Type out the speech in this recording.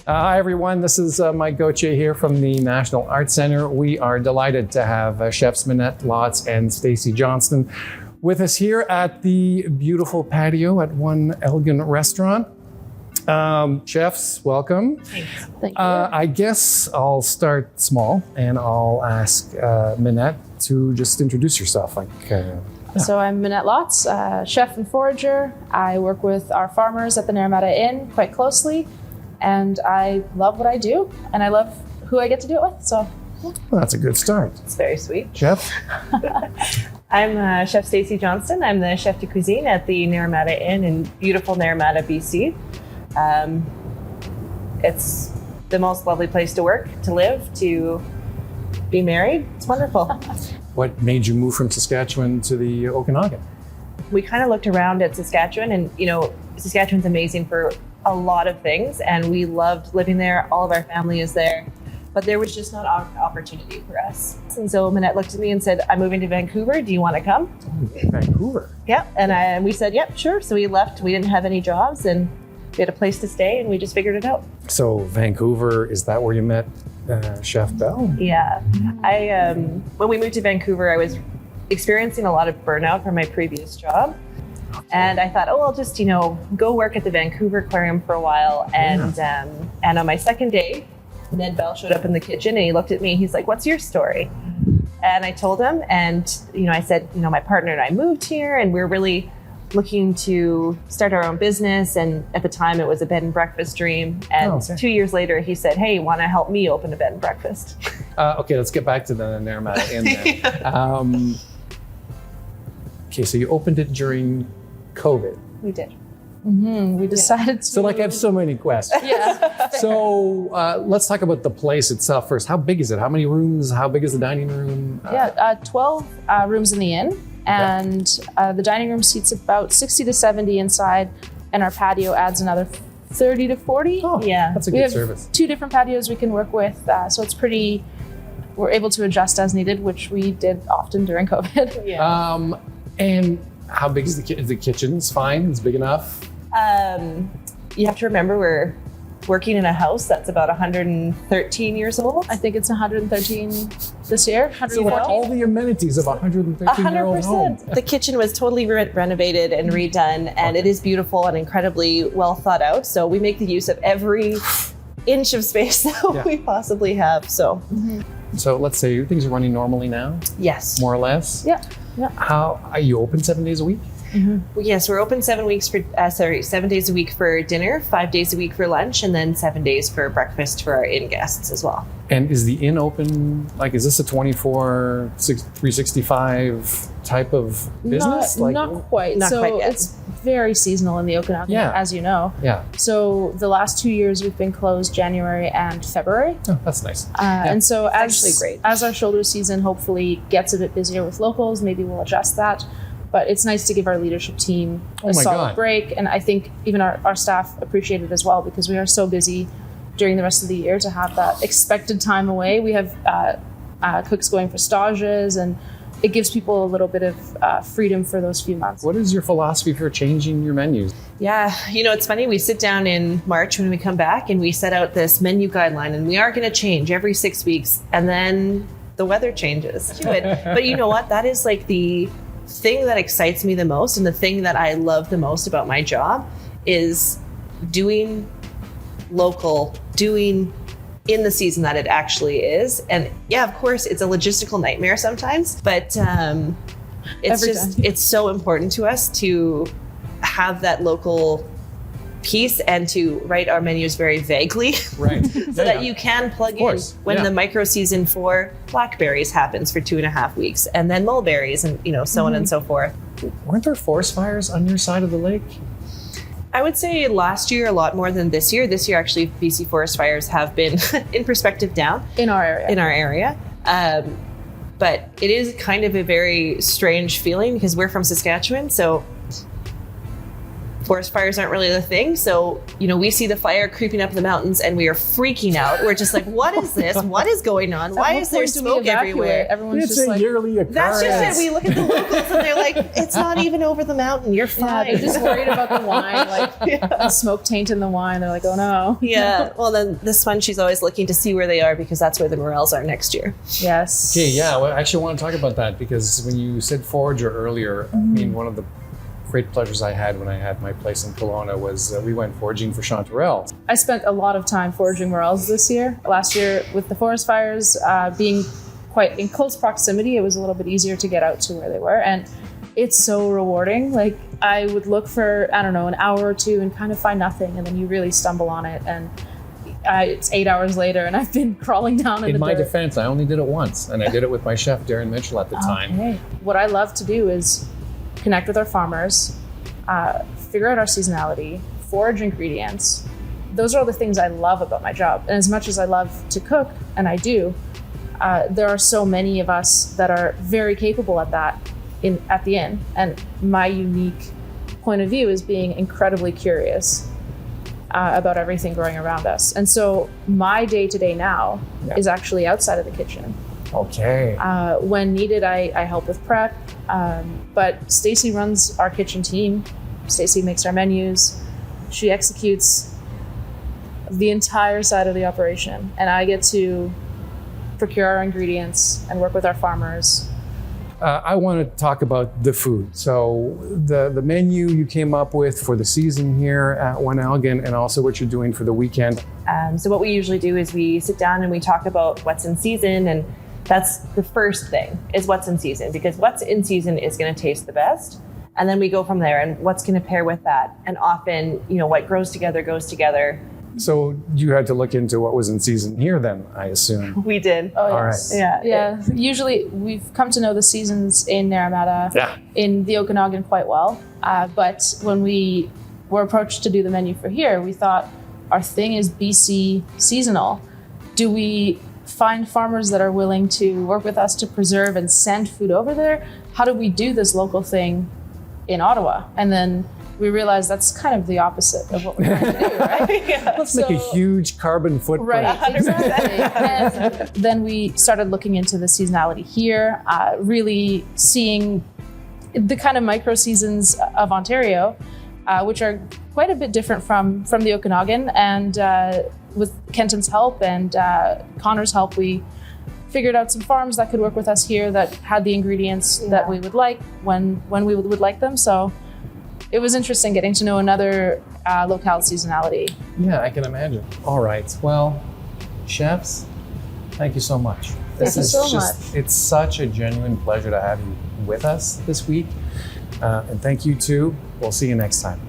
Hi, everyone. This is Mike Gauthier here from the National Arts Centre. We are delighted to have chefs Minette Lotz and Stacey Johnston with us here at the beautiful patio at One Elgin Restaurant. Chefs, welcome. Thanks. Thank you. I guess I'll start small and I'll ask Minette to just introduce yourself. So I'm Minette Lotz, chef and forager. I work with our farmers at the Naramata Inn quite closely, and I love what I do, and I love who I get to do it with. So Well, that's a good start. It's very sweet. Chef? I'm Chef Stacey Johnston. I'm the chef de cuisine at the Naramata Inn in beautiful Naramata, BC. It's the most lovely place to work, to live, to be married. It's wonderful. What made you move from Saskatchewan to the Okanagan? We kind of looked around at Saskatchewan, and Saskatchewan's amazing for a lot of things, and we loved living there. All of our family is there, but there was just not an opportunity for us. And so Minette looked at me and said, I'm moving to Vancouver. Do you want to come? Vancouver. Yeah. And we said, yep, sure. So we left. We didn't have any jobs, and we had a place to stay, and we just figured it out. So Vancouver, is that where you met Chef Bell? Yeah. When we moved to Vancouver, I was experiencing a lot of burnout from my previous job. And I thought, I'll just, go work at the Vancouver Aquarium for a while. And on my second day, Ned Bell showed up in the kitchen and he looked at me. He's like, what's your story? And I told him, and, I said, my partner and I moved here, and we're really looking to start our own business. And at the time it was a bed and breakfast dream. And 2 years later, he said, hey, want to help me open a bed and breakfast? Okay, let's get back to the Naramata Inn then. Okay, so you opened it during COVID. We did. we decided to. So I have so many questions. Yeah. So let's talk about the place itself first. How big is it? How many rooms? How big is the dining room? 12 rooms in the inn, and the dining room seats about 60 to 70 inside, and our patio adds another 30 to 40. Oh, Yeah. that's a We good have service. 2 different patios we can work with, so it's pretty. We're able to adjust as needed, which we did often during COVID. Yeah. And how big is the kitchen? It's fine. It's big enough. You have to remember we're working in a house that's about 113 years old. I think it's 113 this year. So like 114. all the amenities of a 113-year-old home. 100%. The kitchen was totally renovated and redone, and it is beautiful and incredibly well thought out. So we make the use of every inch of space that we possibly have. So So let's say things are running normally now, yes. more or less. Yeah. How are you open 7 days a week? Yes, we're open 7 days a week for dinner, 5 days a week for lunch, and then 7 days for breakfast for our inn guests as well. And is the inn open? Like, is this a 365 type of business? Not quite. Not so quite yet. it's very seasonal in the Okanagan, as you know. Yeah. So the last 2 years we've been closed January and February. Oh, that's nice. And so actually great. as our shoulder season hopefully gets a bit busier with locals, maybe we'll adjust that. But it's nice to give our leadership team a solid break. And I think even our staff appreciate it as well, because we are so busy during the rest of the year to have that expected time away. We have cooks going for stages, and it gives people a little bit of freedom for those few months. What is your philosophy for changing your menus? Yeah, it's funny. We sit down in March when we come back and we set out this menu guideline, and we are going to change every 6 weeks, and then the weather changes to it. But you know what? That is like the thing that excites me the most, and the thing that I love the most about my job is doing local, doing in the season that it actually is. And yeah, of course, it's a logistical nightmare sometimes, but it's so important to us to have that local piece and to write our menus very vaguely, Right. so that you can plug in when the micro season for blackberries happens for 2.5 weeks, and then mulberries, and so on and so forth. Weren't there forest fires on your side of the lake? I would say last year a lot more than this year. This year, actually, BC forest fires have been, in perspective, down In our area. But it is kind of a very strange feeling, because we're from Saskatchewan, so forest fires aren't really the thing. So, we see the fire creeping up the mountains and we are freaking out. We're just like, what is this? What is going on? Why is there smoke everywhere? Everyone's It's just a like, yearly occurrence. That's just it. We look at the locals and they're like, it's not even over the mountain. You're yeah, fine. they're just worried about the wine, like the smoke taint in the wine. They're like, oh no. Yeah. Well, then this one, she's always looking to see where they are because that's where the morels are next year. Yes. Okay, yeah. Well, I actually want to talk about that because when you said forager earlier, I mean, one of the great pleasures I had when I had my place in Kelowna was we went foraging for chanterelles. I spent a lot of time foraging morels this year. Last year, with the forest fires being quite in close proximity, it was a little bit easier to get out to where they were. And it's so rewarding. Like, I would look for, I don't know, an hour or two and kind of find nothing. And then you really stumble on it. And it's 8 hours later and I've been crawling down in the In my dirt. defense, I only did it once, and I did it with my chef, Darren Mitchell, at the time. Okay. What I love to do is connect with our farmers, figure out our seasonality, forage ingredients. Those are all the things I love about my job. And as much as I love to cook, and I do, there are so many of us that are very capable at that at the inn. And my unique point of view is being incredibly curious about everything growing around us. And so my day-to-day now is actually outside of the kitchen. Okay. When needed, I help with prep. But Stacy runs our kitchen team. Stacy makes our menus. She executes the entire side of the operation. And I get to procure our ingredients and work with our farmers. I want to talk about the food. So the menu you came up with for the season here at One Elgin, and also what you're doing for the weekend. So what we usually do is we sit down and we talk about what's in season, and that's the first thing, is what's in season, because what's in season is going to taste the best. And then we go from there, and what's going to pair with that. And often, what grows together goes together. So you had to look into what was in season here then, I assume. We did. Oh, All yes. right. Yeah. Usually we've come to know the seasons in Naramata, Yeah. in the Okanagan quite well. But when we were approached to do the menu for here, we thought our thing is BC seasonal. Do we find farmers that are willing to work with us to preserve and send food over there? How do we do this local thing in Ottawa? And then we realized that's kind of the opposite of what we're trying to do, right? Let's make a huge carbon footprint. Right, exactly. And then we started looking into the seasonality here, really seeing the kind of micro seasons of Ontario, which are quite a bit different from the Okanagan. And with Kenton's help and Connor's help, we figured out some farms that could work with us here that had the ingredients that we would like when we would like them. So it was interesting getting to know another locale seasonality. Yeah, I can imagine. All right. Well, chefs, thank you so much. Thank you so much. It's such a genuine pleasure to have you with us this week. And thank you too. We'll see you next time.